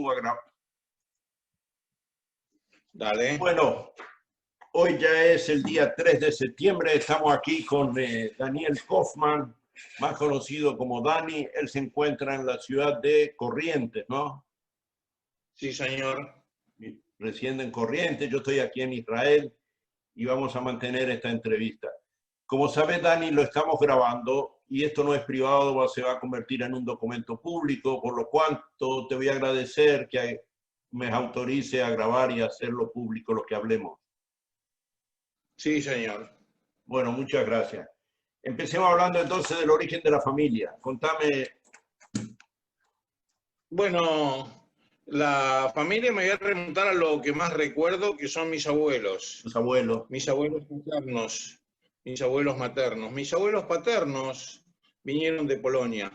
pongo a grabar. Dale. Bueno, hoy ya es el día 3 de septiembre. Estamos aquí con Daniel Kaufman, más conocido como Dani. Él se encuentra en la ciudad de Corrientes, ¿no? Sí, señor. Reside en Corrientes. Yo estoy aquí en Israel y vamos a mantener esta entrevista. Como sabes, Dani, lo estamos grabando y esto no es privado, se va a convertir en un documento público, por lo cuanto te voy a agradecer que me autorice a grabar y hacerlo público lo que hablemos. Sí, señor. Bueno, muchas gracias. Empecemos hablando entonces del origen de la familia. Contame. Bueno, la familia me voy a remontar a lo que más recuerdo, que son mis abuelos. Tus abuelos. Mis abuelos maternos. Mis abuelos maternos. Mis abuelos paternos vinieron de Polonia.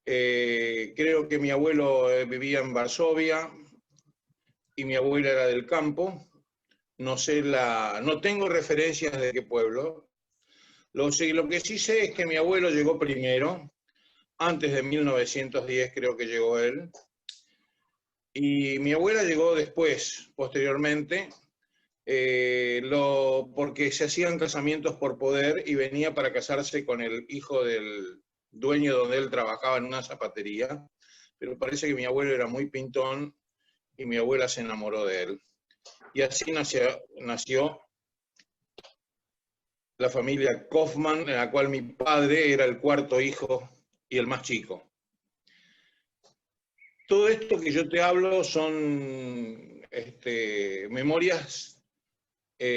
Creo que mi abuelo vivía en Varsovia y mi abuela era del campo. No sé no tengo referencias de qué pueblo. Lo que sí sé es que mi abuelo llegó primero, antes de 1910 creo que llegó él, y mi abuela llegó después, posteriormente, porque se hacían casamientos por poder y venía para casarse con el hijo del dueño donde él trabajaba en una zapatería, pero parece que mi abuelo era muy pintón y mi abuela se enamoró de él. Y así nació la familia Kaufman, en la cual mi padre era el cuarto hijo y el más chico. Todo esto que yo te hablo son memorias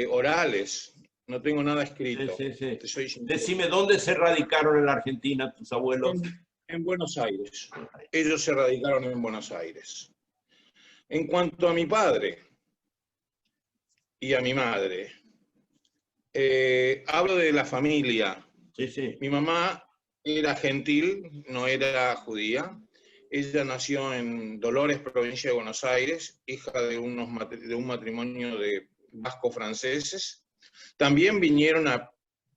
orales, no tengo nada escrito. Sí, sí, sí. Te soy sincero. Decime, ¿dónde se radicaron en la Argentina tus abuelos? En Buenos Aires. Ellos se radicaron en Buenos Aires. En cuanto a mi padre y a mi madre, hablo de la familia. Sí, sí. Mi mamá era gentil, no era judía. Ella nació en Dolores, provincia de Buenos Aires, hija de un matrimonio de vasco-franceses. También vinieron a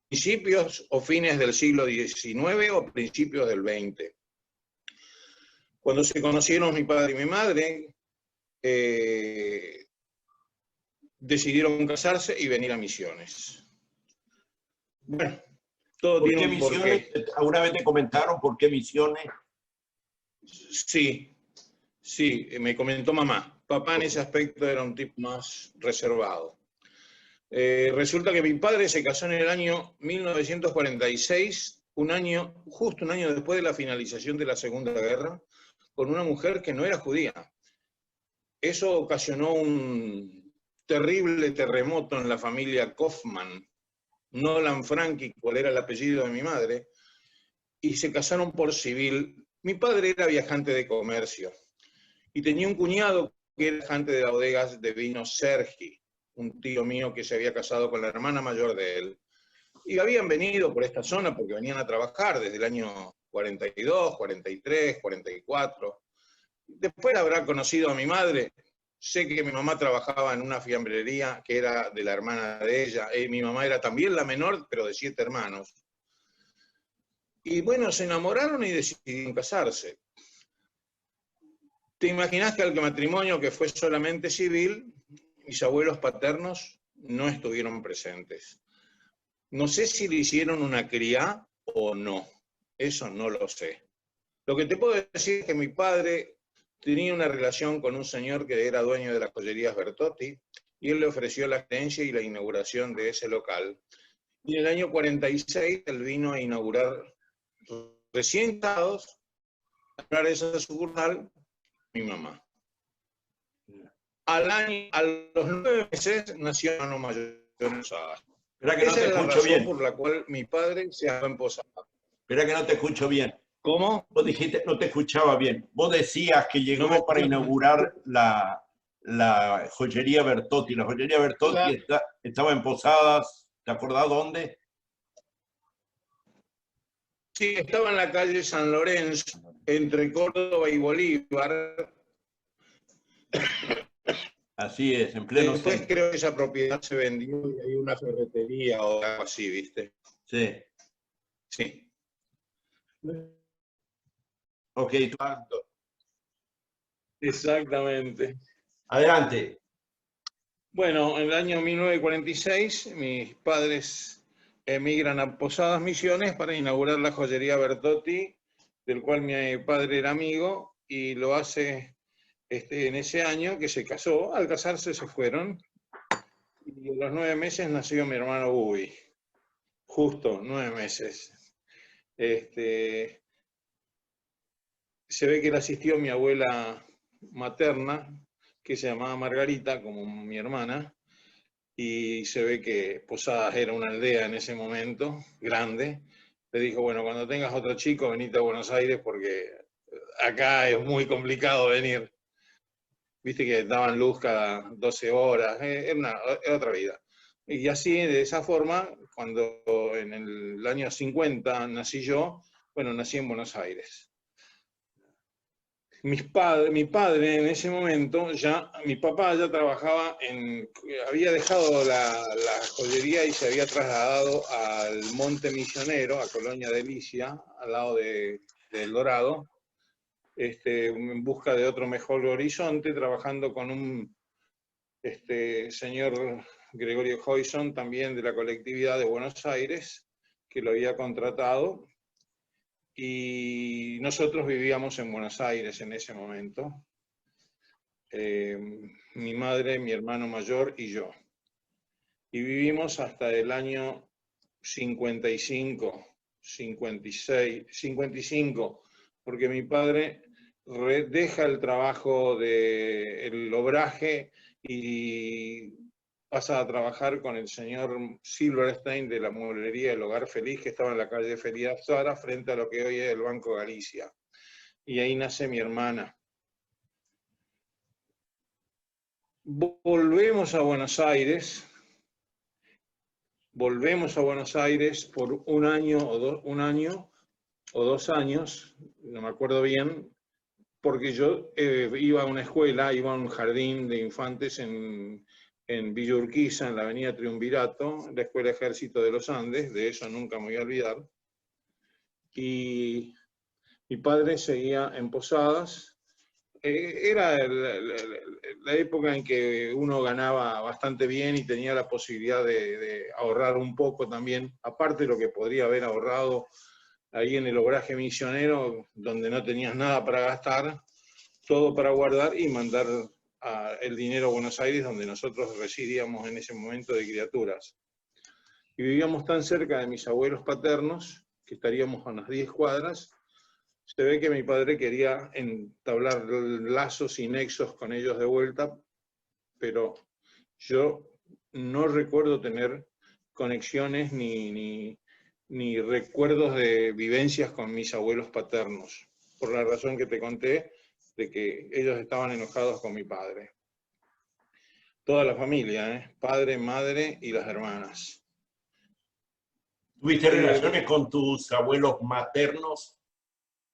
principios o fines del siglo XIX o principios del XX. Cuando se conocieron mi padre y mi madre, decidieron casarse y venir a Misiones. Bueno, todo ¿Por tiene qué un Misiones? porqué. ¿Alguna vez te comentaron por qué Misiones? Sí, me comentó mamá. Papá en ese aspecto era un tipo más reservado. Resulta que mi padre se casó en el año 1946, justo un año después de la finalización de la Segunda Guerra, con una mujer que no era judía. Eso ocasionó un terrible terremoto en la familia Kaufman. Nolan Franchi, cuál era el apellido de mi madre, y se casaron por civil. Mi padre era viajante de comercio y tenía un cuñado que era viajante de bodegas de vino Sergi, un tío mío que se había casado con la hermana mayor de él. Y habían venido por esta zona porque venían a trabajar desde el año 42, 43, 44. Después habrá conocido a mi madre. Sé que mi mamá trabajaba en una fiambrería que era de la hermana de ella. Mi mamá era también la menor, pero de 7 hermanos. Y bueno, se enamoraron y decidieron casarse. ¿Te imaginas que al matrimonio que fue solamente civil, mis abuelos paternos no estuvieron presentes? No sé si le hicieron una cría o no. Eso no lo sé. Lo que te puedo decir es que mi padre tenía una relación con un señor que era dueño de las joyerías Bertotti y él le ofreció la gerencia y la inauguración de ese local. Y en el año 46 él vino a inaugurar, recién casados, a esa sucursal, mi mamá. A los 9 meses nació mi hermano mayor. Espera que no Esa te es la escucho razón bien. por la cual mi padre se ha emposado. Espera que no te escucho bien. ¿Cómo? Vos dijiste, no te escuchaba bien. Vos decías que No me llegó para inaugurar la joyería Bertotti. La joyería Bertotti estaba en Posadas, ¿te acordás dónde? Sí, estaba en la calle San Lorenzo, entre Córdoba y Bolívar. Así es, en pleno Después centro. creo que esa propiedad se vendió y hay una ferretería o algo así, ¿viste? Sí. Sí. Ok. Exactamente. Adelante. Bueno, en el año 1946 mis padres emigran a Posadas Misiones para inaugurar la joyería Bertotti, del cual mi padre era amigo, y lo hace en ese año que se casó. Al casarse se fueron, y a los 9 meses nació mi hermano Bubi, justo 9 meses. Se ve que le asistió mi abuela materna, que se llamaba Margarita, como mi hermana, y se ve que Posadas era una aldea en ese momento, grande. Le dijo, bueno, cuando tengas otro chico, venite a Buenos Aires porque acá es muy complicado venir. Viste que daban luz cada 12 horas, era otra vida. Y así, de esa forma, cuando en el año 50 nací yo, bueno, nací en Buenos Aires. Mi padre en ese momento, mi papá ya trabajaba había dejado la joyería y se había trasladado al Monte Misionero, a Colonia Delicia, al lado del Dorado, en busca de otro mejor horizonte, trabajando con un señor Gregorio Hoyson, también de la colectividad de Buenos Aires, que lo había contratado. Y nosotros vivíamos en Buenos Aires en ese momento, mi madre, mi hermano mayor y yo. Y vivimos hasta el año 55, 56, 55, porque mi padre deja el trabajo del obraje y pasa a trabajar con el señor Silverstein de la mueblería del Hogar Feliz, que estaba en la calle Feliz Zara, frente a lo que hoy es el Banco Galicia. Y ahí nace mi hermana. Volvemos a Buenos Aires por un año o 2 años, no me acuerdo bien, porque yo iba a una escuela, iba a un jardín de infantes en Villa Urquiza, en la avenida Triunvirato, la Escuela Ejército de los Andes, de eso nunca me voy a olvidar. Y mi padre seguía en Posadas. Era la época en que uno ganaba bastante bien y tenía la posibilidad de ahorrar un poco también, aparte de lo que podría haber ahorrado ahí en el obraje misionero, donde no tenías nada para gastar, todo para guardar y mandar el dinero a Buenos Aires, donde nosotros residíamos en ese momento de criaturas. Y vivíamos tan cerca de mis abuelos paternos, que estaríamos a unas 10 cuadras, se ve que mi padre quería entablar lazos y nexos con ellos de vuelta, pero yo no recuerdo tener conexiones ni recuerdos de vivencias con mis abuelos paternos, por la razón que te conté, de que ellos estaban enojados con mi padre. Toda la familia, padre, madre y las hermanas. ¿Tuviste relaciones con tus abuelos maternos?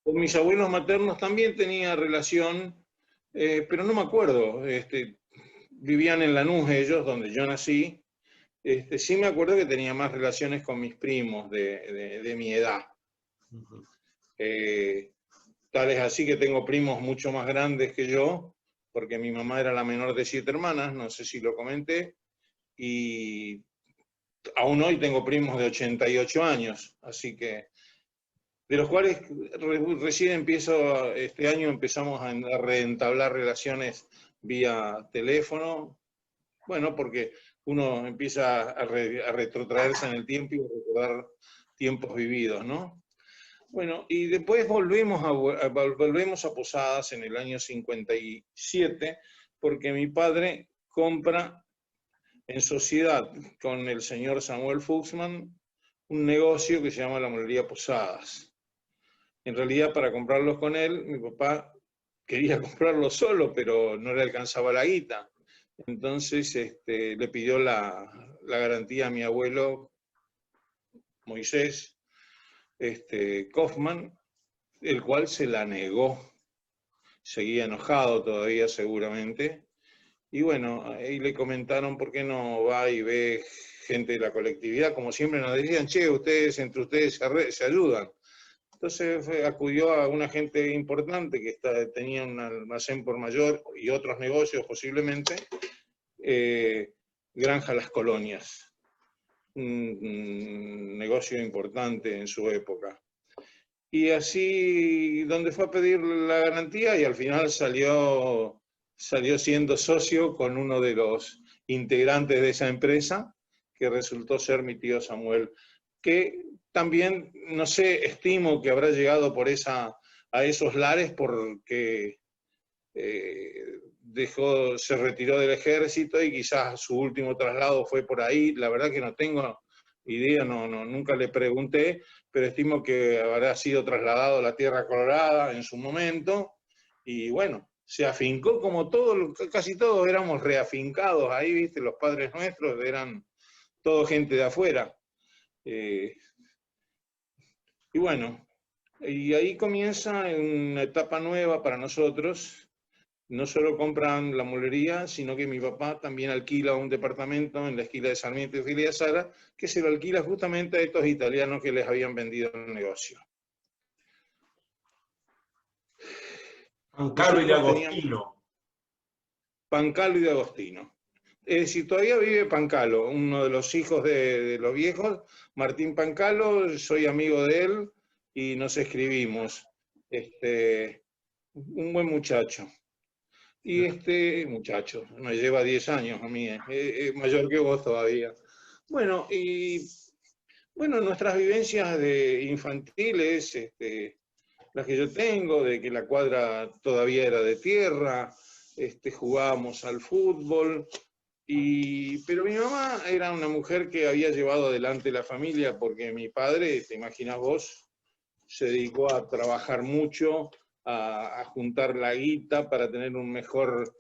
Con mis abuelos maternos también tenía relación, pero no me acuerdo. Vivían en Lanús ellos, donde yo nací. Sí me acuerdo que tenía más relaciones con mis primos de mi edad. Tal es así que tengo primos mucho más grandes que yo, porque mi mamá era la menor de 7 hermanas, no sé si lo comenté, y aún hoy tengo primos de 88 años, así que de los cuales recién este año empezamos a reentablar relaciones vía teléfono, bueno, porque uno empieza a retrotraerse en el tiempo y a recordar tiempos vividos, ¿no? Bueno, y después volvemos a Posadas en el año 57, porque mi padre compra en sociedad con el señor Samuel Fuchsman un negocio que se llama la Mueblería Posadas. En realidad, para comprarlos con él, mi papá quería comprarlos solo, pero no le alcanzaba la guita. Entonces le pidió la garantía a mi abuelo Moisés Kaufman, el cual se la negó. Seguía enojado todavía seguramente. Y bueno, ahí le comentaron por qué no va y ve gente de la colectividad. Como siempre nos decían, che, ustedes entre ustedes se ayudan. Entonces acudió a una gente importante que tenía un almacén por mayor y otros negocios posiblemente, Granja Las Colonias, un negocio importante en su época. Y así, donde fue a pedir la garantía y al final salió siendo socio con uno de los integrantes de esa empresa, que resultó ser mi tío Samuel, que también, no sé, estimo que habrá llegado a esos lares porque se retiró del ejército y quizás su último traslado fue por ahí. La verdad que no tengo idea, nunca le pregunté, pero estimo que habrá sido trasladado a la Tierra Colorada en su momento. Y bueno, se afincó como casi todos éramos reafincados ahí, ¿viste? Los padres nuestros eran todo gente de afuera. Y bueno, y ahí comienza una etapa nueva para nosotros. No solo compran la mueblería, sino que mi papá también alquila un departamento en la esquina de Sarmiento y Filia Sara, que se lo alquila justamente a estos italianos que les habían vendido el negocio. Pancalo y de Agostino. Pancalo y de Agostino. Es decir, todavía vive Pancalo, uno de los hijos de los viejos, Martín Pancalo, soy amigo de él y nos escribimos. Un buen muchacho. Y muchacho, me lleva 10 años a mí, es mayor que vos todavía. Bueno, nuestras vivencias infantiles, las que yo tengo, de que la cuadra todavía era de tierra, jugábamos al fútbol, pero mi mamá era una mujer que había llevado adelante la familia, porque mi padre, te imaginas vos, se dedicó a trabajar mucho, a juntar la guita para tener un mejor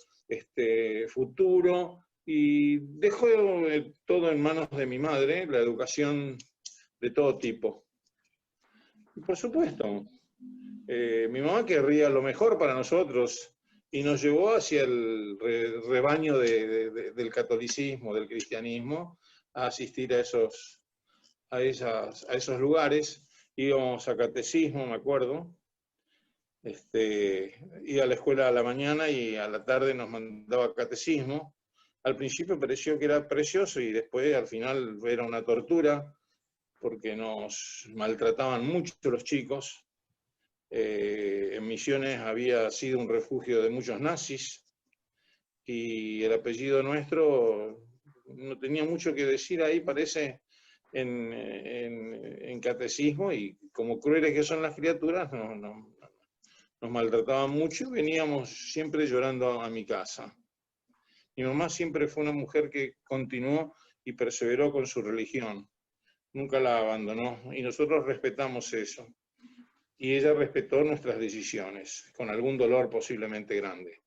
futuro, y dejó todo en manos de mi madre, la educación de todo tipo. Y por supuesto, mi mamá querría lo mejor para nosotros y nos llevó hacia el rebaño del catolicismo, del cristianismo, a asistir a esos lugares. Íbamos a catecismo, me acuerdo. Iba a la escuela a la mañana y a la tarde nos mandaba catecismo. Al principio pareció que era precioso y después al final era una tortura porque nos maltrataban mucho los chicos. En Misiones había sido un refugio de muchos nazis y el apellido nuestro no tenía mucho que decir ahí, parece, en catecismo, y como crueles que son las criaturas, nos maltrataban mucho, veníamos siempre llorando a mi casa. Mi mamá siempre fue una mujer que continuó y perseveró con su religión, nunca la abandonó, y nosotros respetamos eso. Y ella respetó nuestras decisiones, con algún dolor posiblemente grande.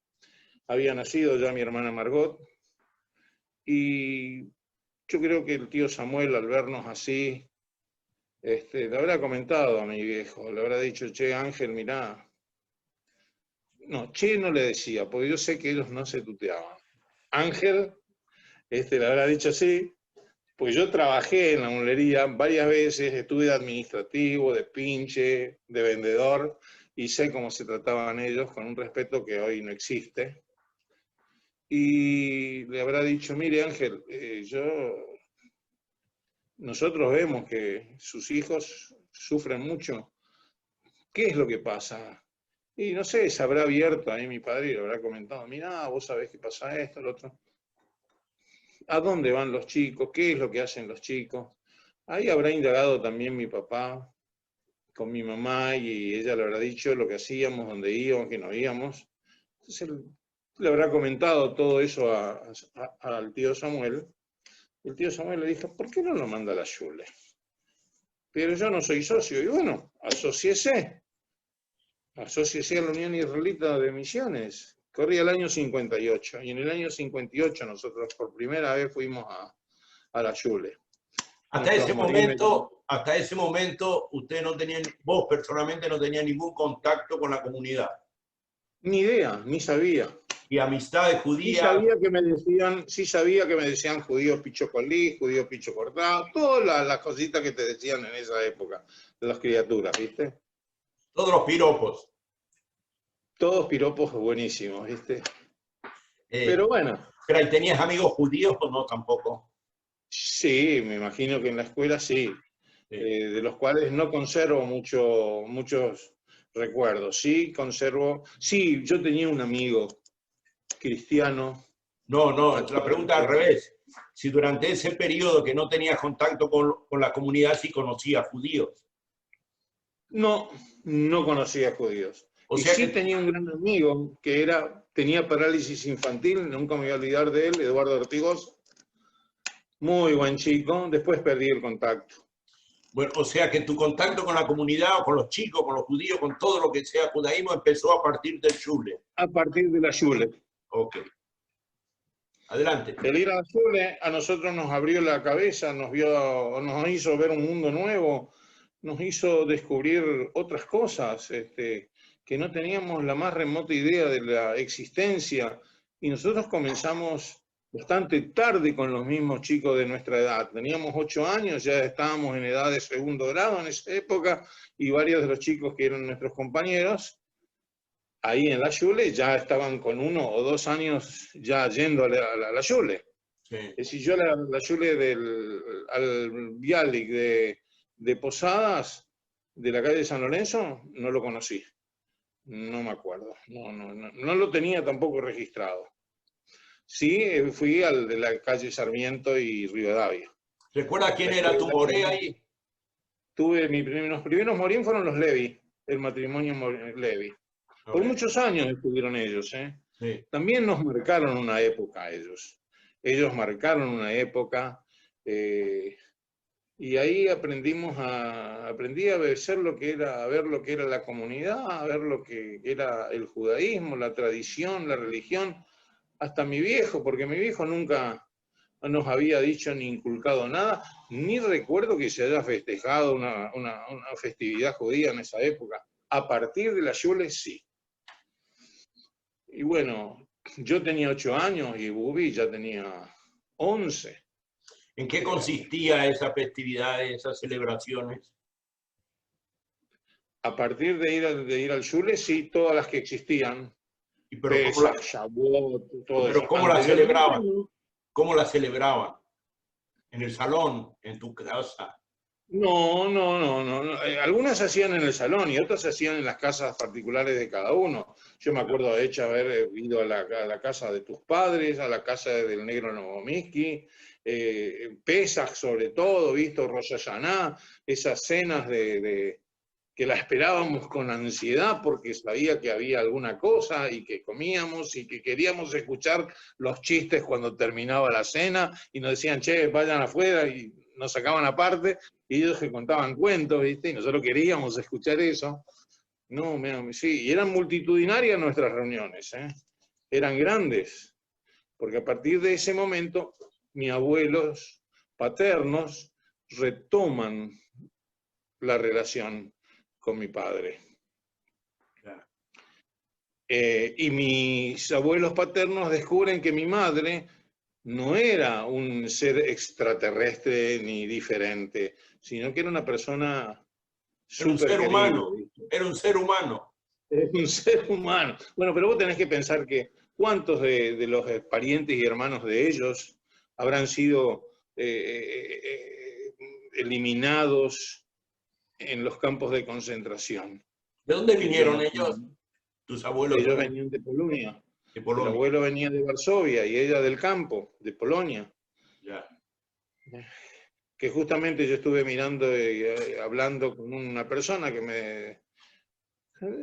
Había nacido ya mi hermana Margot, y yo creo que el tío Samuel, al vernos así, le habrá comentado a mi viejo, le habrá dicho, che, Ángel, mirá. No, che no le decía, porque yo sé que ellos no se tuteaban. Ángel, le habrá dicho así, pues yo trabajé en la mueblería varias veces, estuve de administrativo, de pinche, de vendedor, y sé cómo se trataban ellos con un respeto que hoy no existe. Y le habrá dicho, mire Ángel, nosotros vemos que sus hijos sufren mucho. ¿Qué es lo que pasa? Y no sé, se habrá abierto ahí mi padre y le habrá comentado, mirá, vos sabés que pasa esto, lo otro. ¿A dónde van los chicos? ¿Qué es lo que hacen los chicos? Ahí habrá indagado también mi papá con mi mamá y ella le habrá dicho lo que hacíamos, dónde íbamos, que no íbamos. Entonces le habrá comentado todo eso al tío Samuel. El tío Samuel le dijo, ¿por qué no lo manda a la Yule? Pero yo no soy socio. Y bueno, asociese a la Unión Israelita de Misiones. Corría el año 58, y en el año 58 nosotros por primera vez fuimos a la Yule. Hasta ese momento, usted no tenía, vos personalmente no tenía ningún contacto con la comunidad. Ni idea, ni sabía. ¿Y amistades judías? Sí sabía que me decían judíos pichocolí, judíos picho cortado, todas las cositas que te decían en esa época de las criaturas, ¿viste? Todos los piropos. Todos piropos buenísimos, ¿viste? Eh, Pero bueno, pero ahí tenías amigos judíos o no tampoco. sí, me imagino que en la escuela sí, Sí. de los cuales no conservo muchos recuerdos. Sí, conservo, sí, yo tenía un amigo cristiano, No, no, al la cual pregunta al revés. Si durante ese periodo que no tenías contacto con la comunidad, sí conocías judíos. no, no conocía judíos. O Y sea sí que, tenía un gran amigo que tenía parálisis infantil, nunca me voy a olvidar de él, Eduardo Ortigoz, muy buen chico, después perdí el contacto. bueno, o sea que tu contacto con la comunidad o con los chicos, con los judíos, con todo lo que sea judaísmo, empezó a partir del shule. A partir de la Shule. Ok, adelante. El ir a la Shule a nosotros nos abrió la cabeza, nos hizo ver un mundo nuevo, nos hizo descubrir otras cosas, que no teníamos la más remota idea de la existencia. Y nosotros comenzamos bastante tarde con los mismos chicos de nuestra edad. Teníamos 8 años, ya estábamos en edad de segundo grado en esa época, y varios de los chicos que eran nuestros compañeros ahí en la Shule ya estaban con 1 o 2 años ya yendo a la Shule. Sí. Es decir, yo la Shule al Bialik de Posadas, de la calle San Lorenzo, no lo conocí. No me acuerdo. No lo tenía tampoco registrado. Sí, fui al de la calle Sarmiento y Rivadavia. ¿Recuerda quién era Después tu moré ahí? los primeros morín fueron los Levi, el matrimonio Levi. Por Okay. muchos años estuvieron ellos, ¿eh? Sí. También nos marcaron una época ellos. Ellos marcaron una época, y ahí aprendí a ver lo que era la comunidad, a ver lo que era el judaísmo, la tradición, la religión, hasta mi viejo, porque mi viejo nunca nos había dicho ni inculcado nada, ni recuerdo que se haya festejado una festividad judía en esa época. A partir de la Shule, sí. Y bueno, yo tenía 8 años y Bubi ya tenía 11. ¿En qué consistía esa festividad, esas celebraciones? A partir de ir al Shule, sí, todas las que existían. Pero Pesach, Shavuot, todo pero eso. ¿cómo la Anteriormente, celebraban? ¿Cómo la celebraban? ¿En el salón? ¿En tu casa? no. Algunas se hacían en el salón y otras se hacían en las casas particulares de cada uno. Yo me acuerdo de hecho haber ido a la casa de tus padres, a la casa del negro Novomiski, Pesach sobre todo, visto Rosh Hashanah, esas cenas que la esperábamos con ansiedad porque sabía que había alguna cosa y que comíamos y que queríamos escuchar los chistes cuando terminaba la cena y nos decían, che, vayan afuera, y nos sacaban aparte y ellos que contaban cuentos, ¿viste? Y nosotros queríamos escuchar eso. No, sí, y eran multitudinarias nuestras reuniones, ¿eh? Eran grandes, porque a partir de ese momento mis abuelos paternos retoman la relación con mi padre. Claro. Y mis abuelos paternos descubren que mi madre no era un ser extraterrestre ni diferente, sino que era una persona Era un súper ser querida. humano. Era un ser humano. Es un ser humano. Bueno, pero vos tenés que pensar que cuántos de los parientes y hermanos de ellos habrán sido eliminados en los campos de concentración. ¿De dónde Que yo vinieron no, ellos? Tus abuelos ellos venían de Polonia. de El Polonia. abuelo venía de Varsovia y ella del campo, de Polonia. Ya. Que justamente yo estuve mirando y hablando con una persona que me...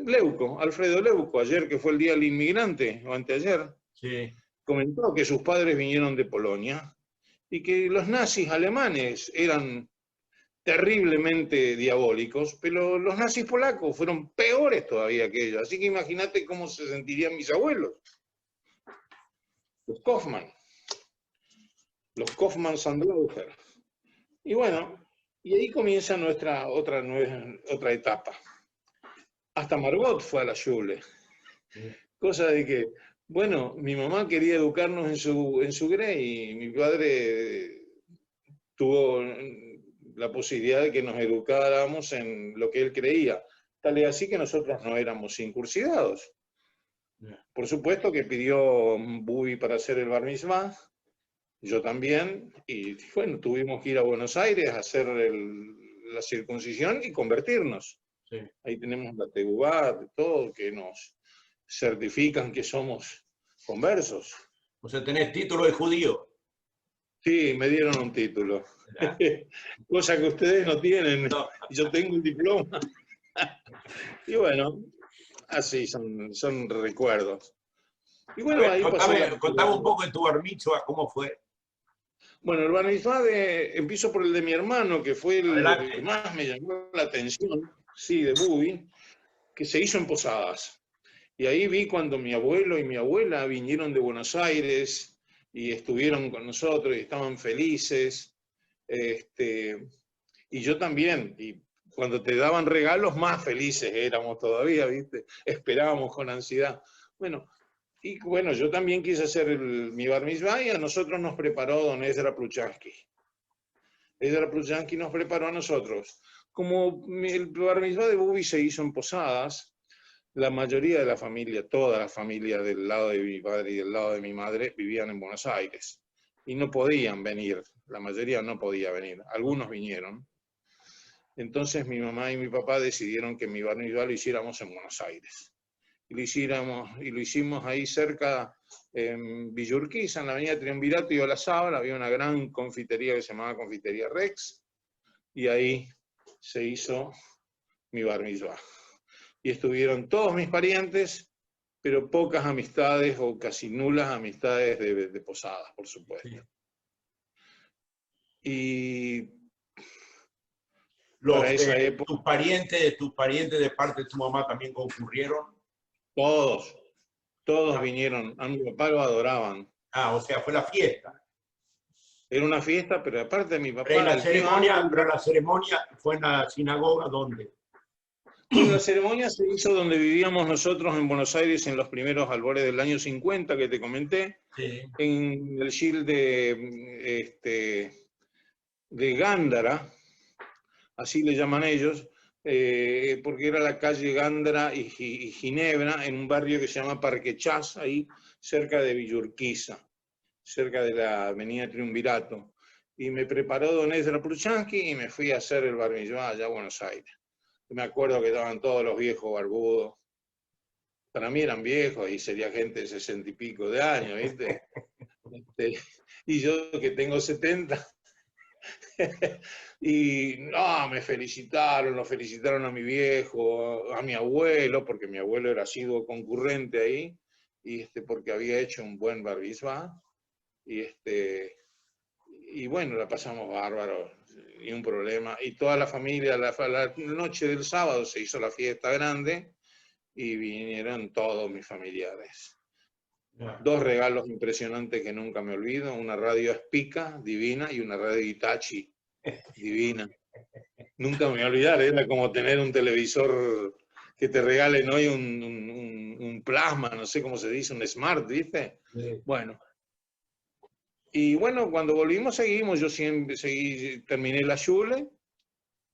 Leuco, Alfredo Leuco, ayer que fue el Día del Inmigrante, o anteayer, Sí. comentó que sus padres vinieron de Polonia y que los nazis alemanes eran terriblemente diabólicos, pero los nazis polacos fueron peores todavía que ellos. Así que imagínate cómo se sentirían mis abuelos, los Kaufmann-Sandlauer. Y bueno, y ahí comienza nuestra otra etapa. Hasta Margot fue a la Shule. Cosa de que, bueno, mi mamá quería educarnos en su grey y mi padre tuvo la posibilidad de que nos educáramos en lo que él creía. Tal es así que nosotros no éramos circuncidados. Por supuesto que pidió Bubi para hacer el bar mitzvah, yo también, y bueno, tuvimos que ir a Buenos Aires a hacer la circuncisión y convertirnos. Sí. Ahí tenemos la Tegubá, todo, que nos certifican que somos conversos. O sea, tenés título de judío. Sí, me dieron un título. ¿Verdad? Cosa que ustedes no tienen. No. Yo tengo un diploma. Y bueno, así son recuerdos. Y bueno, A ver, ahí pasó contame un poco de tu bar mitzvah, ¿cómo fue? Bueno, el bar mitzvah empiezo por el de mi hermano, que fue el que Adelante. más me llamó la atención, sí, de Bubi, que se hizo en Posadas. Y ahí vi cuando mi abuelo y mi abuela vinieron de Buenos Aires y estuvieron con nosotros y estaban felices. Y yo también. Y cuando te daban regalos, más felices éramos todavía, ¿viste? Esperábamos con ansiedad. Bueno, y bueno, yo también quise hacer mi bar mitzvah y a nosotros nos preparó don Ezra Pluchansky. Ezra Pluchansky nos preparó a nosotros. Como el bar mitzvah de Bubi se hizo en Posadas, la mayoría de la familia, toda la familia del lado de mi padre y del lado de mi madre vivían en Buenos Aires y no podían venir, la mayoría no podía venir, algunos vinieron. Entonces mi mamá y mi papá decidieron que mi bar mitzvah lo hiciéramos en Buenos Aires. Y lo hicimos ahí cerca, en Villa Urquiza, en la avenida Triunvirato y Olazábal, había una gran confitería que se llamaba Confitería Rex, y ahí se hizo mi bar mitzvah. Y estuvieron todos mis parientes, pero pocas amistades o casi nulas amistades de Posadas, por supuesto. Sí. Y Los, para esa época, tus parientes de parte de tu mamá también concurrieron. todos vinieron. A mi papá lo adoraban. Ah, o sea, fue la fiesta. Era una fiesta, pero aparte de mi Pero papá, el tío Ángel. la ceremonia fue en la sinagoga, ¿dónde? Bueno, la ceremonia se hizo donde vivíamos nosotros en Buenos Aires en los primeros albores del año 50 que te comenté, Sí. en el Gil de Gándara, así le llaman ellos, porque era la calle Gándara y Ginebra, en un barrio que se llama Parque Chas, ahí cerca de Villa Urquiza, cerca de la avenida Triunvirato. Y me preparó don Ezra Pluchansky y me fui a hacer el bar mitzvah allá a Buenos Aires. Me acuerdo que estaban todos los viejos barbudos. Para mí eran viejos y sería gente de 60 y pico de años, ¿viste? Y yo que tengo 70. Y no, me felicitaron, lo felicitaron a mi viejo, a mi abuelo, porque mi abuelo era asiduo concurrente ahí, y porque había hecho un buen bar mitzvah. Y bueno, la pasamos bárbaro, y un problema. Y toda la familia, la noche del sábado se hizo la fiesta grande y vinieron todos mis familiares. Dos regalos impresionantes que nunca me olvido, una radio Spica divina y una radio Hitachi divina. Nunca me voy a olvidar, era como tener un televisor que te regalen hoy un plasma, no sé cómo se dice, un smart, ¿viste? Sí. Bueno. Y bueno, cuando volvimos seguimos, yo siempre terminé la Schule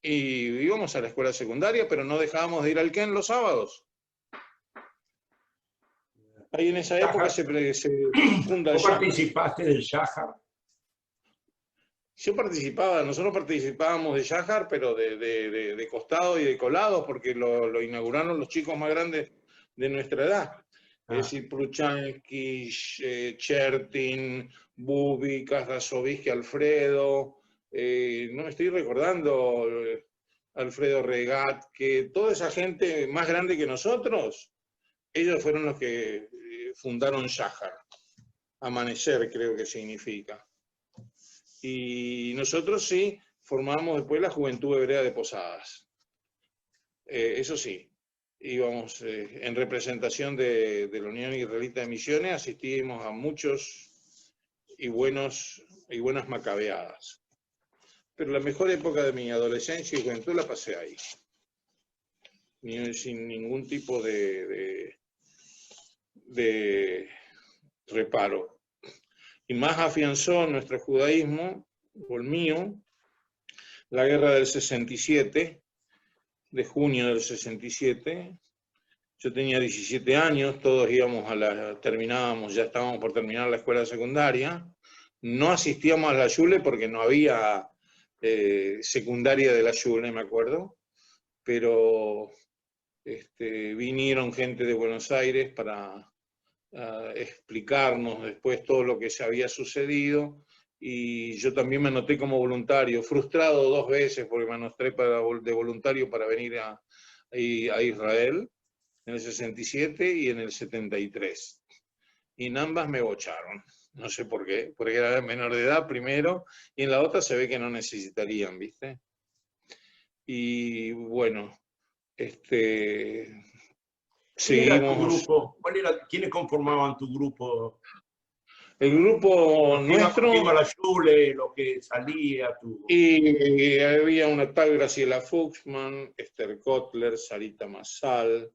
y íbamos a la escuela secundaria, pero no dejábamos de ir al Ken los sábados. Ahí en esa época se funda el ¿Vos Shahar. participaste del Shahar? Yo participaba, nosotros participábamos de Shahar, pero de costado y de colado, porque lo inauguraron los chicos más grandes de nuestra edad. Es decir, Pluchansky, Chertin, Bubi, Krasovitsky, Alfredo, no me estoy recordando, Alfredo Regat, que toda esa gente más grande que nosotros, ellos fueron los que fundaron Shahar. Amanecer creo que significa. Y nosotros sí formamos después la Juventud Hebrea de Posadas. Eso sí, íbamos en representación de la Unión Israelita de Misiones, asistimos a muchos y buenas macabeadas. Pero la mejor época de mi adolescencia y juventud la pasé ahí. Sin ningún tipo de reparo. Y más afianzó nuestro judaísmo, o el mío, la guerra del 67, de junio del 67. Yo tenía 17 años, todos íbamos terminábamos, ya estábamos por terminar la escuela secundaria. No asistíamos a la Yule porque no había secundaria de la Yule, me acuerdo, pero vinieron gente de Buenos Aires para explicarnos después todo lo que se había sucedido, y yo también me anoté como voluntario, frustrado 2 veces porque me anoté de voluntario para venir a Israel, en el 67 y en el 73. Y en ambas me bocharon. No sé por qué, porque era menor de edad primero, y en la otra se ve que no necesitarían, ¿viste? Y bueno, ¿Quién era tu seguimos. grupo? ¿Quiénes conformaban tu grupo? El grupo Los que iban nuestro, contigo a la Yule, los que salía, y había una tal Graciela Fuchsman, Esther Kotler, Sarita Massal,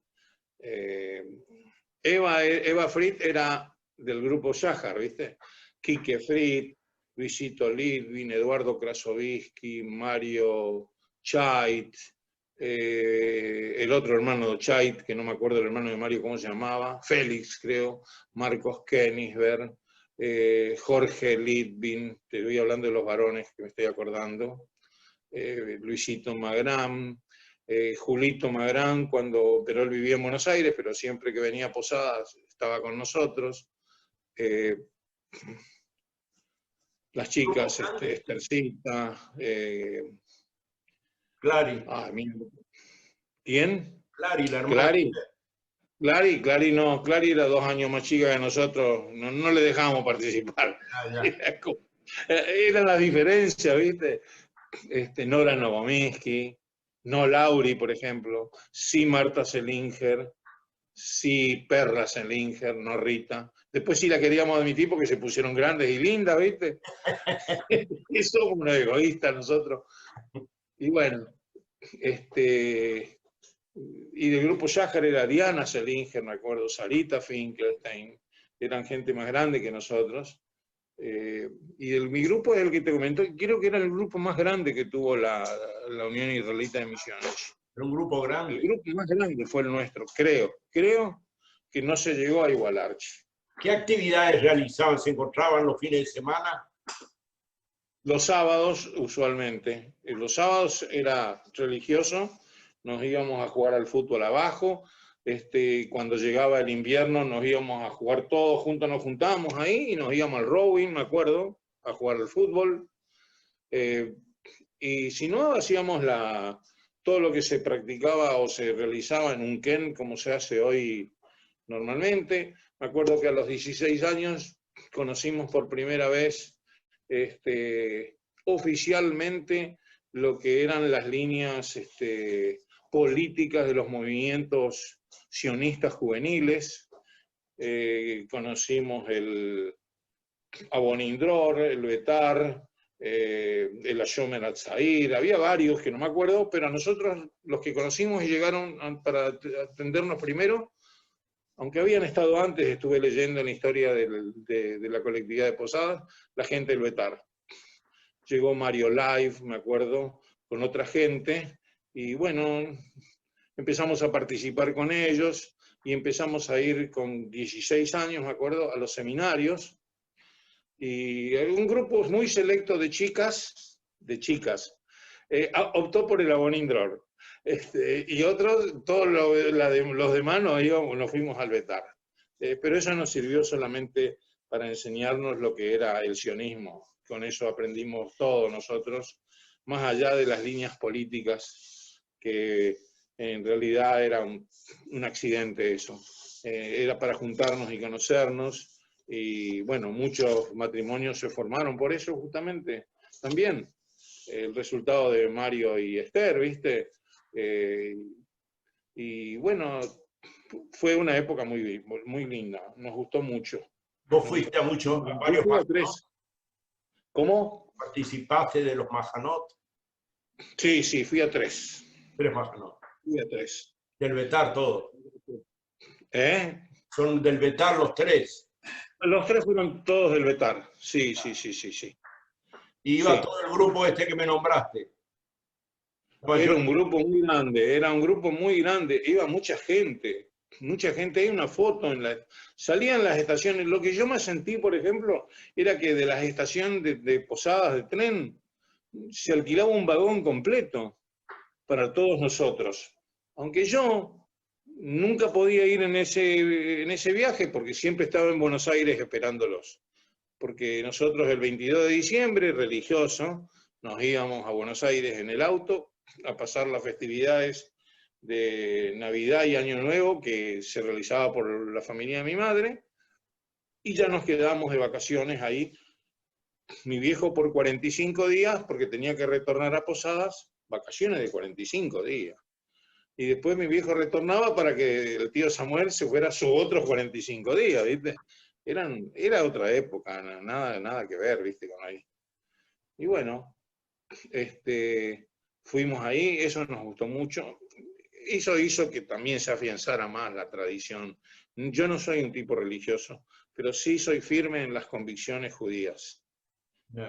Eva Fritz era del grupo Shahar, ¿viste? Quique Fritz, Luisito Litvin, Eduardo Krasovitsky, Mario Chait, el otro hermano de Chait, que no me acuerdo el hermano de Mario cómo se llamaba, Félix creo, Marcos Kenisberg, Jorge Litvin, te voy hablando de los varones que me estoy acordando, Luisito Magrán, Julito Magrán, pero él vivía en Buenos Aires, pero siempre que venía a Posadas estaba con nosotros. Las chicas, Estercita. Clary. ¿Quién? Clary, la hermana. Clary no, Clary era 2 años más chica que nosotros, no le dejábamos participar. Era la diferencia, ¿viste? Nora Novominsky, no Lauri, por ejemplo, sí Marta Selinger, sí Perla Selinger, no Rita. Después sí la queríamos admitir porque se pusieron grandes y lindas, ¿viste? Y somos unos egoístas nosotros. Y bueno, y del grupo Shahar era Diana Selinger, me acuerdo, Sarita Finkelstein, eran gente más grande que nosotros. Y mi grupo es el que te comentó, creo que era el grupo más grande que tuvo la Unión Israelita de Misiones. Era un grupo grande. El grupo más grande fue el nuestro, creo que no se llegó a igualar. ¿Qué actividades realizaban? ¿Se encontraban los fines de semana? Los sábados, usualmente. Los sábados era religioso, nos íbamos a jugar al fútbol abajo. Cuando llegaba el invierno nos íbamos a jugar todos juntos, nos juntábamos ahí y nos íbamos al rowing, me acuerdo, a jugar al fútbol. Y si no, hacíamos todo lo que se practicaba o se realizaba en un ken, como se hace hoy normalmente. Me acuerdo que a los 16 años conocimos por primera vez oficialmente lo que eran las líneas políticas de los movimientos sionistas juveniles. Conocimos el Abonindror, el Betar, el Ashomer Atzair, había varios que no me acuerdo, pero a nosotros los que conocimos y llegaron para atendernos primero, aunque habían estado antes, estuve leyendo en la historia de la colectividad de Posadas, la gente del Betar. Llegó Mario Live, me acuerdo, con otra gente, y bueno, empezamos a participar con ellos, y empezamos a ir con 16 años, me acuerdo, a los seminarios, y un grupo muy selecto de chicas, optó por el Abonindror. Y otros, todos los demás nos fuimos al Betar. Pero eso nos sirvió solamente para enseñarnos lo que era el sionismo. Con eso aprendimos todos nosotros, más allá de las líneas políticas, que en realidad era un accidente eso. Era para juntarnos y conocernos, y bueno, muchos matrimonios se formaron por eso justamente también. El resultado de Mario y Esther, ¿viste? Y bueno, fue una época muy, muy linda, nos gustó mucho. ¿Vos fuiste a varios Mahanot? ¿Cómo? ¿Participaste de los Mahanot? Sí, fui a 3. 3 Mahanot. Fui a 3. Del Betar todo. Son del Betar los 3. Los 3 fueron todos del Betar, sí. ¿Y iba todo el grupo que me nombraste? Era un grupo muy grande, era un grupo muy grande, iba mucha gente, hay una foto, salían las estaciones, lo que yo más sentí, por ejemplo, era que de las estaciones de Posadas de tren se alquilaba un vagón completo para todos nosotros, aunque yo nunca podía ir en ese viaje porque siempre estaba en Buenos Aires esperándolos, porque nosotros el 22 de diciembre, religioso, nos íbamos a Buenos Aires en el auto a pasar las festividades de Navidad y Año Nuevo que se realizaba por la familia de mi madre, y ya nos quedamos de vacaciones ahí. Mi viejo por 45 días, porque tenía que retornar a Posadas, vacaciones de 45 días. Y después mi viejo retornaba para que el tío Samuel se fuera sus otros 45 días, ¿viste? Era otra época, nada que ver, ¿viste? Con ahí. Y bueno, fuimos ahí, eso nos gustó mucho. Eso hizo que también se afianzara más la tradición. Yo no soy un tipo religioso, pero sí soy firme en las convicciones judías.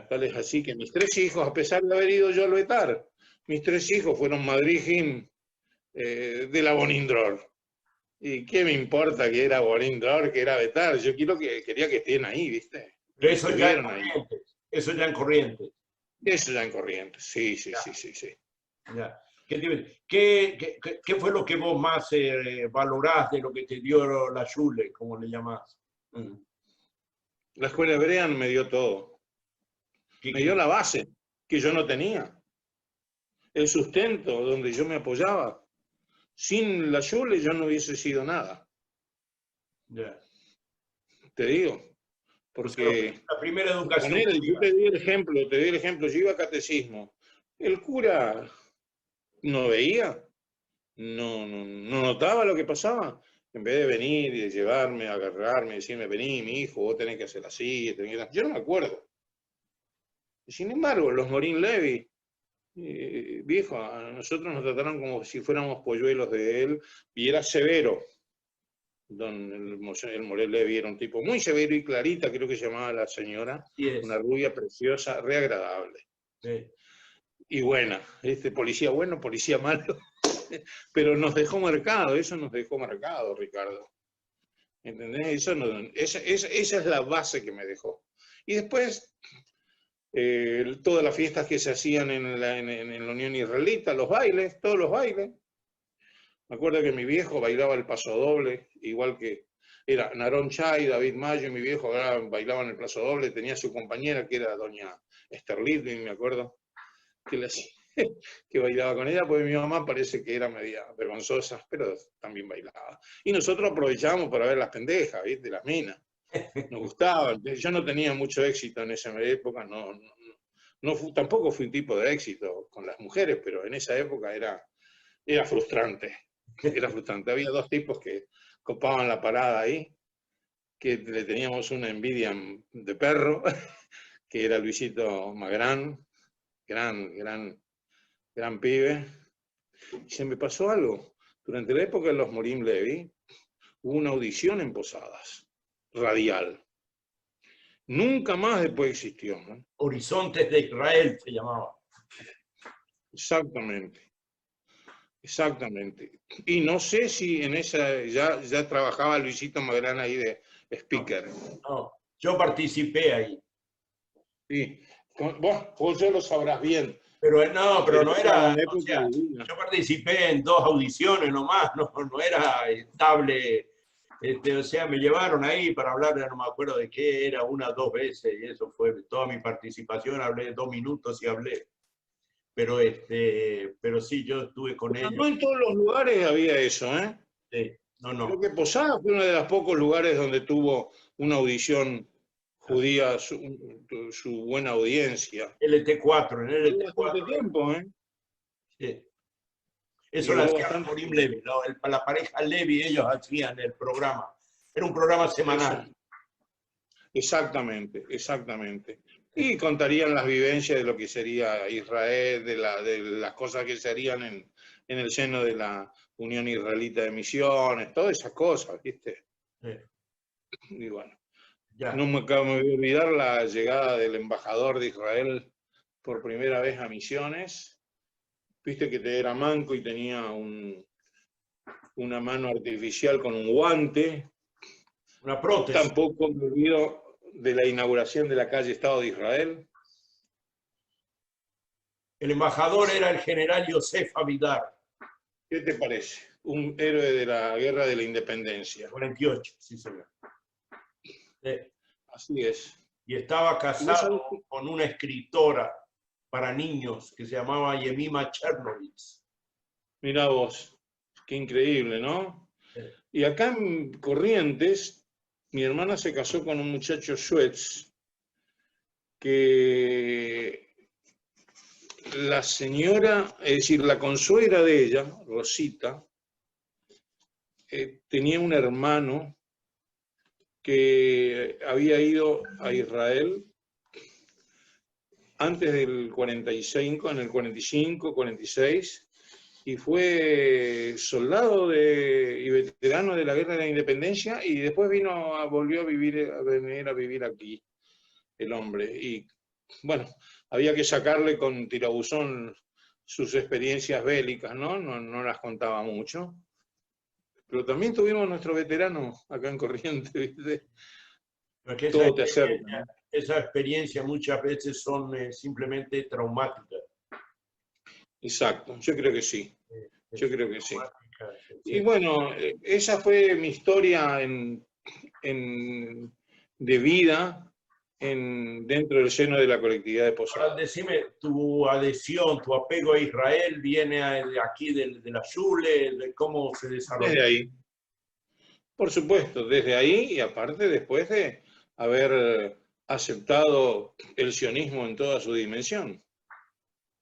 Tal es así que mis 3 hijos, a pesar de haber ido yo al Betar, mis 3 hijos fueron madrijim de la Bonindror. ¿Y qué me importa que era Bonindror, que era Betar? Yo quería que estén ahí, ¿viste? Pero eso ya en Corrientes. Eso ya en Corrientes. Eso ya en Corrientes, sí. Ya. ¿Qué fue lo que vos más valorás de lo que te dio la Schule, como le llamás? La escuela hebrea me dio todo. Me dio la base que yo no tenía. El sustento donde yo me apoyaba. Sin la Schule yo no hubiese sido nada. Ya. Te digo. Porque la primera educación. Yo te di el ejemplo, yo iba a catecismo. El cura no veía, no notaba lo que pasaba. En vez de venir y de llevarme, agarrarme, decirme, vení, mi hijo, vos tenés que hacer así, yo no me acuerdo. Y sin embargo, los Morín Levy, viejo, a nosotros nos trataron como si fuéramos polluelos de él, y era severo. El Morel Levy era un tipo muy severo y clarita, creo que se llamaba la señora, una rubia preciosa, re agradable. Sí. Y buena, policía bueno, policía malo, pero nos dejó marcado, eso nos dejó marcado, Ricardo. ¿Entendés? Esa es la base que me dejó. Y después, todas las fiestas que se hacían en la Unión Israelita, los bailes, todos los bailes. Me acuerdo que mi viejo bailaba el paso doble, igual que era Narón Chay, David Mayo, y mi viejo bailaban el paso doble, tenía su compañera que era doña Esther Liebling, me acuerdo, que bailaba con ella, porque mi mamá parece que era media vergonzosa, pero también bailaba. Y nosotros aprovechábamos para ver las pendejas, ¿viste? Las minas. Nos gustaban. Yo no tenía mucho éxito en esa época, tampoco fui un tipo de éxito con las mujeres, pero en esa época era frustrante. Era frustrante. Había 2 tipos que copaban la parada ahí, que le teníamos una envidia de perro, que era Luisito Magrán, gran pibe. Y se me pasó algo. Durante la época de los Morín Levy, hubo una audición en Posadas, radial. Nunca más después existió, ¿no? Horizontes de Israel se llamaba. Exactamente. Y no sé si en esa ya trabajaba Luisito Magrán ahí de speaker. No, yo participé ahí. Sí. Vos ya lo sabrás bien. Pero no era. O sea, yo participé en 2 audiciones nomás, no era estable. O sea, me llevaron ahí para hablar, no me acuerdo de qué era, 1 o 2 veces, y eso fue toda mi participación. Hablé 2 minutos y hablé. Pero sí, yo estuve con ellos. No en todos los lugares había eso, ¿eh? Sí, no. Creo que Posadas fue uno de los pocos lugares donde tuvo una audición judía, su buena audiencia. LT4, en LT4. Bastante tiempo, ¿eh? Sí. Eso lo hacía Morín Levy, ¿no? La pareja Levy, ellos hacían el programa. Era un programa semanal. Exactamente. Y contarían las vivencias de lo que sería Israel, de las cosas que se harían en el seno de la Unión Israelita de Misiones, todas esas cosas, ¿viste? Sí. Y bueno, no me voy a olvidar la llegada del embajador de Israel por primera vez a Misiones, viste que era manco y tenía una mano artificial con un guante. Una prótesis. Tampoco me olvido de la inauguración de la calle Estado de Israel. El embajador era el general Yosef Avidar. ¿Qué te parece? Un héroe de la Guerra de la Independencia. 48, sí señor. Así es. Y estaba casado con una escritora para niños que se llamaba Yemima Chernovitz. Mirá vos, qué increíble, ¿no? Sí. Y acá en Corrientes, mi hermana se casó con un muchacho Schweitz, que la señora, es decir, la consuegra de ella, Rosita, tenía un hermano que había ido a Israel antes del 45, en el 45, 46, y fue soldado y veterano de la Guerra de la Independencia, y después volvió a venir a vivir aquí, el hombre. Y bueno, había que sacarle con tirabuzón sus experiencias bélicas, ¿no? No las contaba mucho. Pero también tuvimos nuestro veterano acá en Corrientes, ¿viste? Porque Todo te acerca, ¿no? esa experiencia muchas veces son simplemente traumáticas. Exacto, yo creo que sí. Yo creo que sí. Sí. Y bueno, esa fue mi historia de vida dentro del seno de la colectividad de Posada. Ahora decime, tu adhesión, tu apego a Israel viene de aquí, de la Shule, de cómo se desarrolló. Desde ahí. Por supuesto, desde ahí y aparte después de haber aceptado el sionismo en toda su dimensión.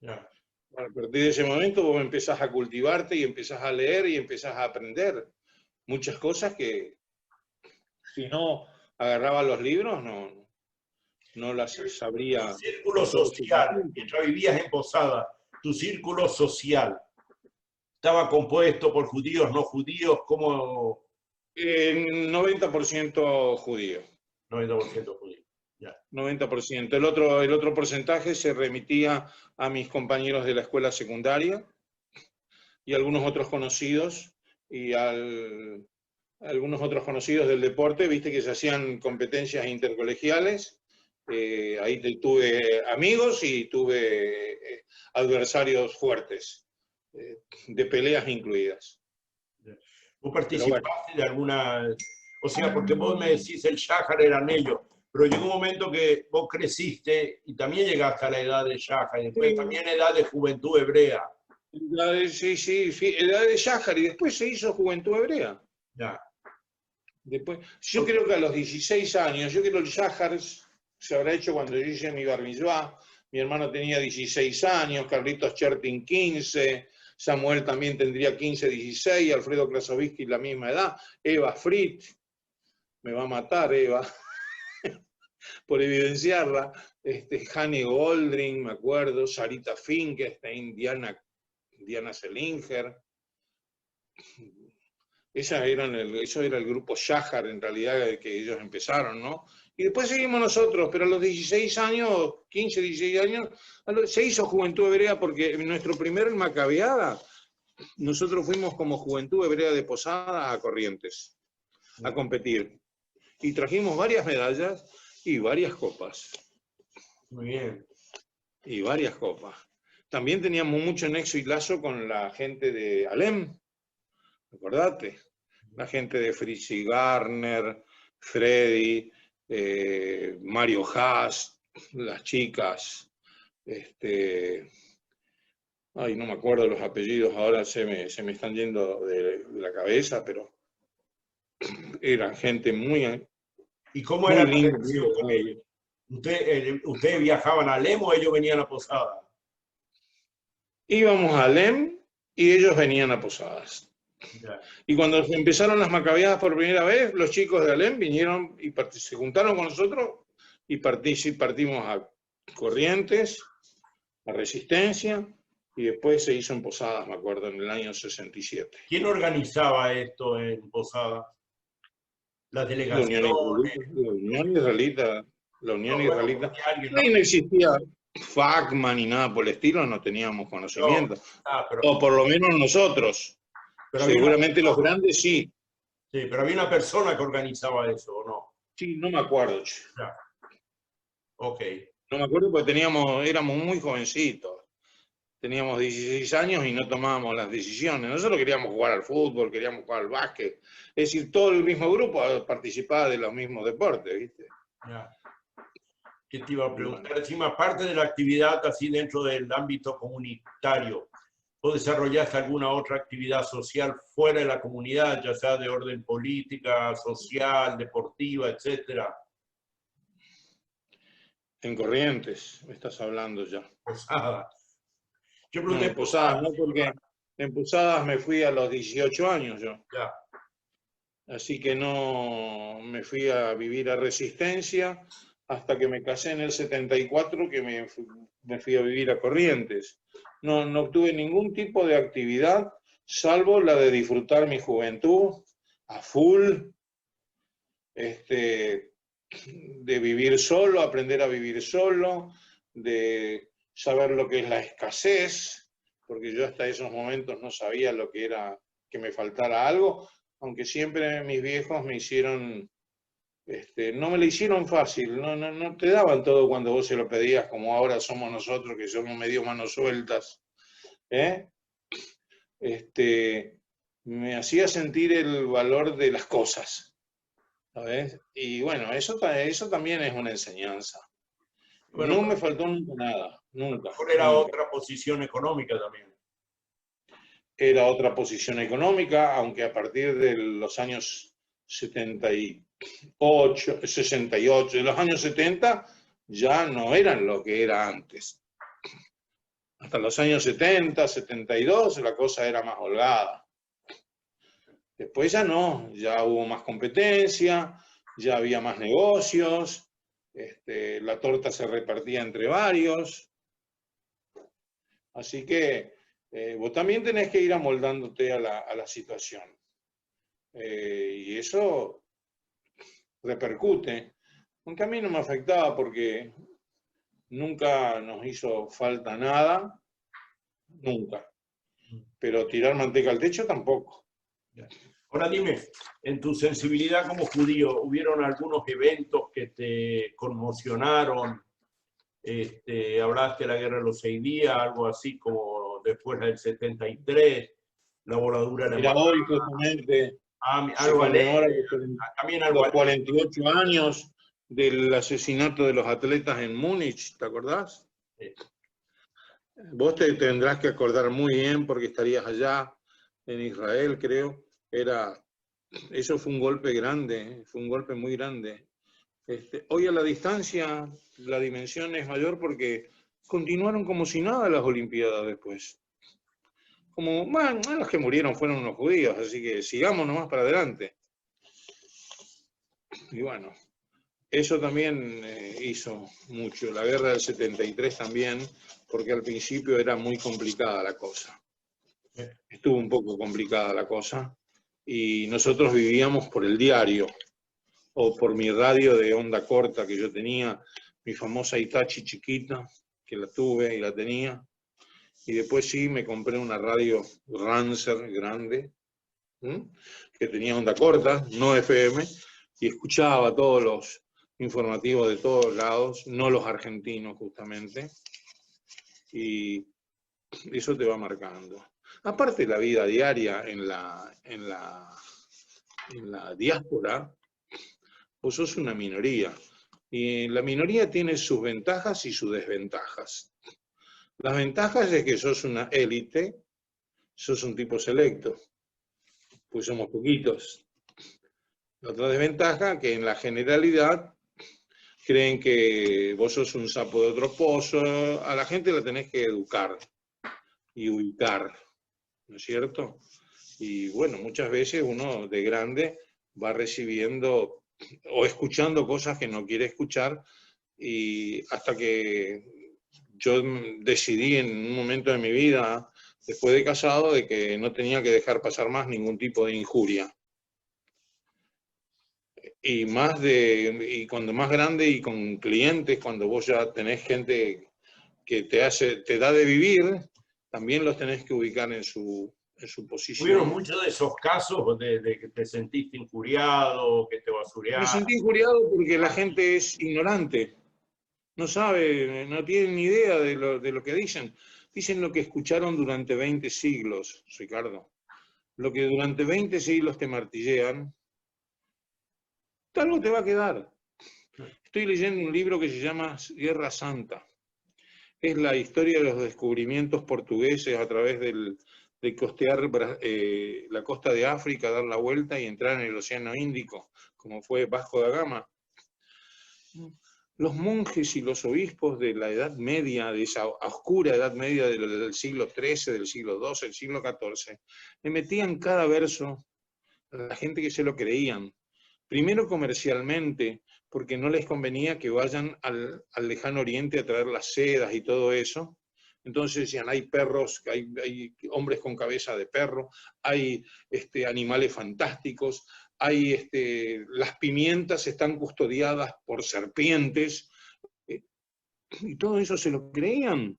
Ya. A partir de ese momento vos empezás a cultivarte y empezás a leer y empezás a aprender muchas cosas que si no agarraba los libros no las sabría. Tu círculo social, mientras vivías en Posada, tu círculo social, ¿estaba compuesto por judíos, no judíos? ¿Cómo? 90% judío. 90% judío. Ya. 90%. El otro porcentaje se remitía a mis compañeros de la escuela secundaria y algunos otros conocidos y algunos otros conocidos del deporte, viste que se hacían competencias intercolegiales. Ahí tuve amigos y tuve adversarios fuertes, de peleas incluidas. ¿Vos participaste de alguna? O sea, porque vos me decís el Shahar eran ellos, pero llegó un momento que vos creciste y también llegaste a la edad de Shahar, y después también edad de juventud hebrea. Sí, edad de Shahar, y después se hizo Juventud Hebrea. Ya. Después, yo creo que a los 16 años, yo creo que el Shahar se habrá hecho cuando yo hice mi bar mitzvah. Mi hermano tenía 16 años, Carlitos Chertin 15, Samuel también tendría 15, 16, Alfredo Krasovitsky la misma edad, Eva Fritz, me va a matar Eva, por evidenciarla, Hanny Goldring, me acuerdo, Sarita Finkelstein, Diana Selinger. Eso era el grupo Shahar, en realidad, que ellos empezaron, ¿no? Y después seguimos nosotros, pero a los 16 años, 15, 16 años, se hizo Juventud Hebrea porque en nuestro primer Macabeada, nosotros fuimos como Juventud Hebrea de Posada a Corrientes, a competir. Y trajimos varias medallas y varias copas. Muy bien. Y varias copas. También teníamos mucho nexo y lazo con la gente de Alem, acordate, la gente de Fritzy Garner, Freddy, Mario Haas, las chicas, ay, no me acuerdo los apellidos, ahora se me están yendo de la cabeza, pero eran gente muy, ¿Y cómo muy era la linda relación con ellos. ¿Ustedes viajaban a Alem o ellos venían a Posada? Íbamos a Alem y ellos venían a Posadas. Ya. Y cuando empezaron las macabeadas por primera vez, los chicos de Alem vinieron y se juntaron con nosotros y partimos a Corrientes, a Resistencia, y después se hizo en Posadas, me acuerdo, en el año 67. ¿Quién organizaba esto en Posada? Las delegaciones. La Unión Israelita. La Unión Israelita. Alguien, Ahí no existía, FACMA ni nada por el estilo, no teníamos conocimiento. No, O por lo menos nosotros. pero Seguramente los grandes sí. sí, pero había una persona que organizaba eso, ¿o no? Sí, no me acuerdo. Ya. Ok. No me acuerdo porque éramos muy jovencitos. Teníamos 16 años y no tomábamos las decisiones. Nosotros queríamos jugar al fútbol, queríamos jugar al básquet. Es decir, todo el mismo grupo participaba de los mismos deportes, ¿viste? Ya. ¿Qué te iba a preguntar? Bueno. Encima, aparte de la actividad así dentro del ámbito comunitario, ¿tú desarrollaste alguna otra actividad social fuera de la comunidad, ya sea de orden política, social, deportiva, etcétera? En Corrientes, me estás hablando ya. Posadas. Yo No, pregunté en Posadas no, porque en Posadas me fui a los 18 años yo. Ya. Así que no me fui a vivir a Resistencia hasta que me casé en el 74, que me fui a vivir a Corrientes. No tuve ningún tipo de actividad, salvo la de disfrutar mi juventud a full, de vivir solo, aprender a vivir solo, de saber lo que es la escasez, porque yo hasta esos momentos no sabía lo que era que me faltara algo, aunque siempre mis viejos me hicieron, no me lo hicieron fácil, no te daban todo cuando vos se lo pedías, como ahora somos nosotros, que somos medio manos sueltas, ¿eh? Me hacía sentir el valor de las cosas, ¿sabes? Y bueno, eso también es una enseñanza. Bueno, No me faltó nunca nada, nunca. mejor era Nunca. otra posición económica también. Era otra posición económica, aunque a partir de los años 78, 68, de los años 70, ya no eran lo que era antes. Hasta los años 70, 72, la cosa era más holgada. Después ya no, ya hubo más competencia, ya había más negocios, la torta se repartía entre varios. Así que vos también tenés que ir amoldándote a la situación. Y eso repercute. Aunque a mí no me afectaba porque nunca nos hizo falta nada, nunca. Pero tirar manteca al techo tampoco. Ahora dime, en tu sensibilidad como judío, ¿hubieron algunos eventos que te conmocionaron? Hablaste de la Guerra de los 6 días, algo así como después del 73, la voladura de la Mira, embajada, hoy justamente se algo conmemora alegre, también algo los alegre. 48 años del asesinato de los atletas en Múnich, ¿te acordás? Sí. Vos te tendrás que acordar muy bien porque estarías allá en Israel, creo. Eso fue un golpe grande, fue un golpe muy grande. Hoy a la distancia la dimensión es mayor porque continuaron como si nada las Olimpiadas después. Como, bueno, los que murieron fueron unos judíos, así que sigamos nomás para adelante. Y bueno, eso también hizo mucho. La guerra del 73 también, porque al principio era muy complicada la cosa. Estuvo un poco complicada la cosa. Y nosotros vivíamos por el diario, o por mi radio de onda corta que yo tenía, mi famosa Hitachi chiquita, que la tuve y la tenía. Y después sí me compré una radio Rancer grande, que tenía onda corta, no FM, y escuchaba todos los informativos de todos lados, no los argentinos justamente, y eso te va marcando. Aparte de la vida diaria en la diáspora, vos sos una minoría, y la minoría tiene sus ventajas y sus desventajas. Las ventajas es que sos una élite, sos un tipo selecto, pues somos poquitos. La otra desventaja, que en la generalidad creen que vos sos un sapo de otro pozo, a la gente la tenés que educar y ubicar, ¿no es cierto? Y bueno, muchas veces uno de grande va recibiendo o escuchando cosas que no quiere escuchar, y hasta que yo decidí en un momento de mi vida, después de casado, de que no tenía que dejar pasar más ningún tipo de injuria. Y cuando más grande y con clientes, cuando vos ya tenés gente que te da de vivir, también los tenés que ubicar en su posición. Hubieron muchos de esos casos de que te sentiste injuriado, que te Me basurearon. sentí injuriado porque la gente es ignorante, no sabe, no tiene ni idea de lo que dicen. Dicen lo que escucharon durante 20 siglos, Ricardo. Lo que durante 20 siglos te martillean, algo te va a quedar. Estoy leyendo un libro que se llama Guerra Santa. Es la historia de los descubrimientos portugueses a través de costear la costa de África, dar la vuelta y entrar en el Océano Índico, como fue Vasco da Gama. Los monjes y los obispos de la Edad Media, de esa oscura Edad Media del siglo XIII, del siglo XII, del siglo XIV, le metían cada verso a la gente que se lo creían. Primero comercialmente, porque no les convenía que vayan al lejano oriente a traer las sedas y todo eso. Entonces decían, hay perros, hay hombres con cabeza de perro, hay animales fantásticos, las pimientas están custodiadas por serpientes, y todo eso se lo creían.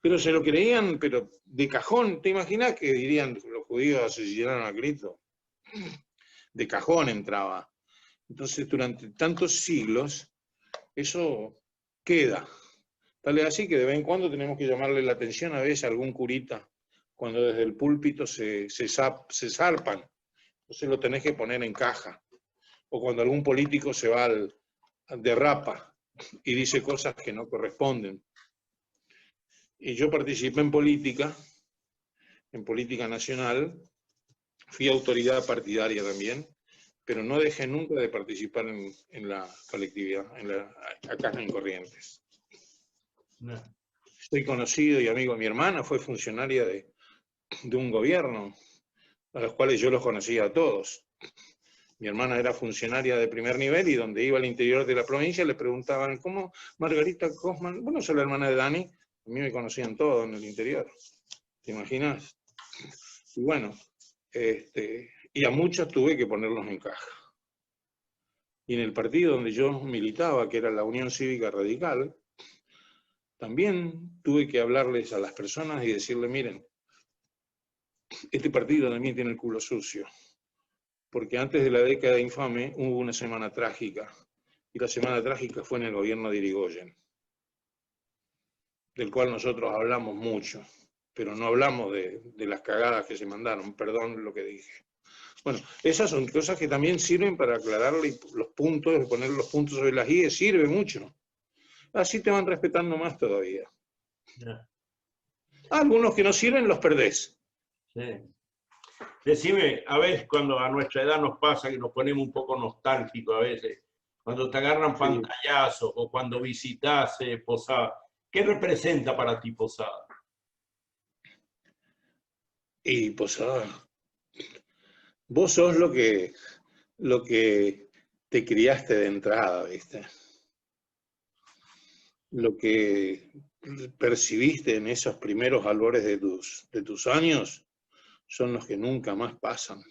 Pero se lo creían, pero de cajón. ¿Te imaginas que dirían los judíos asesinaron a Cristo? De cajón entraba. Entonces, durante tantos siglos, eso queda. Tal es así que de vez en cuando tenemos que llamarle la atención a veces a algún curita, cuando desde el púlpito se zarpan. Entonces lo tenés que poner en caja. O cuando algún político se va derrapa y dice cosas que no corresponden. Y yo participé en política nacional, fui autoridad partidaria también, pero no dejé nunca de participar en la colectividad, acá en Corrientes. No. Estoy conocido y amigo de mi hermana, fue funcionaria de un gobierno, a los cuales yo los conocía a todos. Mi hermana era funcionaria de primer nivel y donde iba al interior de la provincia le preguntaban, ¿cómo Margarita Cosman? Bueno, soy la hermana de Dani, a mí me conocían todos en el interior, ¿te imaginas? Y bueno, y a muchos tuve que ponerlos en caja. Y en el partido donde yo militaba, que era la Unión Cívica Radical, también tuve que hablarles a las personas y decirles, miren, este partido también tiene el culo sucio, porque antes de la década infame hubo una semana trágica, y la semana trágica fue en el gobierno de Irigoyen, del cual nosotros hablamos mucho, pero no hablamos de las cagadas que se mandaron, perdón lo que dije. Bueno, esas son cosas que también sirven para aclararle los puntos, poner los puntos sobre las IES, sirve mucho. Así te van respetando más todavía. Yeah. Algunos que no sirven los perdés. Sí. Decime, a veces cuando a nuestra edad nos pasa que nos ponemos un poco nostálgicos a veces, cuando te agarran pantallazos o cuando visitas Posada, ¿qué representa para ti Posada? Y Posada, vos sos lo que te criaste de entrada, ¿viste? Lo que percibiste en esos primeros albores de tus años son los que nunca más pasan.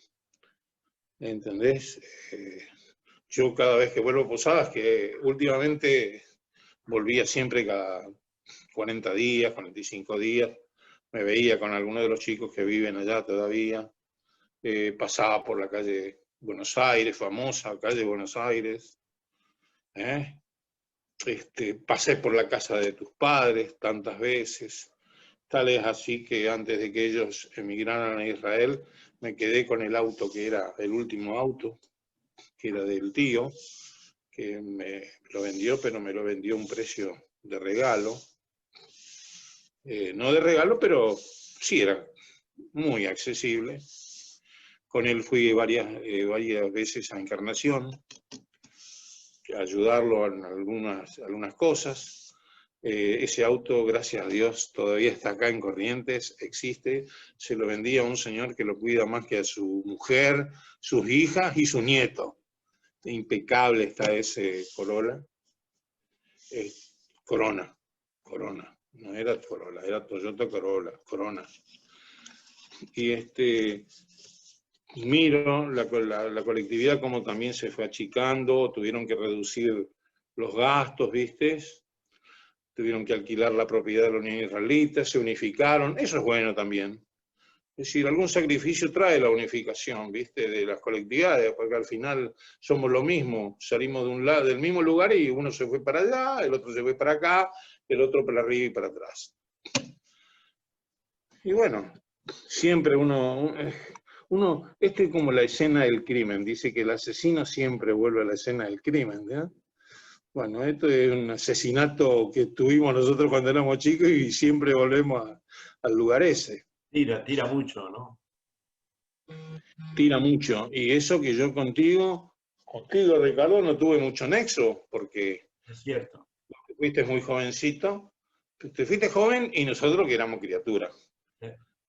¿Entendés? Yo cada vez que vuelvo a Posadas, que últimamente volvía siempre cada 40 días, 45 días, me veía con algunos de los chicos que viven allá todavía, pasaba por la calle Buenos Aires, famosa calle Buenos Aires, pasé por la casa de tus padres tantas veces, tal es así que antes de que ellos emigraran a Israel, me quedé con el auto que era el último auto, que era del tío, que me lo vendió, pero me lo vendió a un precio de regalo. No de regalo, pero sí era muy accesible. Con él fui varias veces a Encarnación, a ayudarlo en algunas cosas. Ese auto, gracias a Dios, todavía está acá en Corrientes, existe. Se lo vendí a un señor que lo cuida más que a su mujer, sus hijas y su nieto. Impecable está ese Corolla. Corona, no era Corolla, era Toyota Corona. Y miro la colectividad como también se fue achicando, tuvieron que reducir los gastos, ¿viste? tuvieron que alquilar la propiedad de la Unión Israelita, se unificaron, eso es bueno también. Es decir, algún sacrificio trae la unificación, ¿viste? De las colectividades, porque al final somos lo mismo, salimos de un lado, del mismo lugar y uno se fue para allá, el otro se fue para acá, el otro para arriba y para atrás. Y bueno, siempre esto es como la escena del crimen, dice que el asesino siempre vuelve a la escena del crimen, ¿no? Bueno, esto es un asesinato que tuvimos nosotros cuando éramos chicos y siempre volvemos al lugar ese. Tira mucho, ¿no? Tira mucho. Y eso que yo contigo, Ricardo, no tuve mucho nexo, porque Es cierto. te fuiste muy jovencito, te fuiste joven y nosotros que éramos criaturas.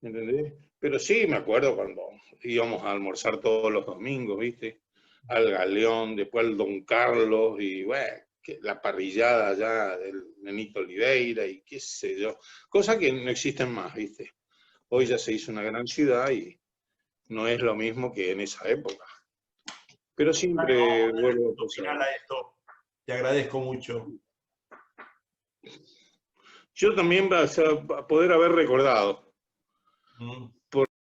¿Entendés? Pero sí, me acuerdo cuando íbamos a almorzar todos los domingos, ¿viste? Al Galeón, después al Don Carlos, y bueno, la parrillada allá del Nenito Oliveira, y qué sé yo. Cosas que no existen más, ¿viste? Hoy ya se hizo una gran ciudad y no es lo mismo que en esa época. Pero siempre vuelvo a final a esto. Te agradezco mucho. Yo también voy a poder haber recordado.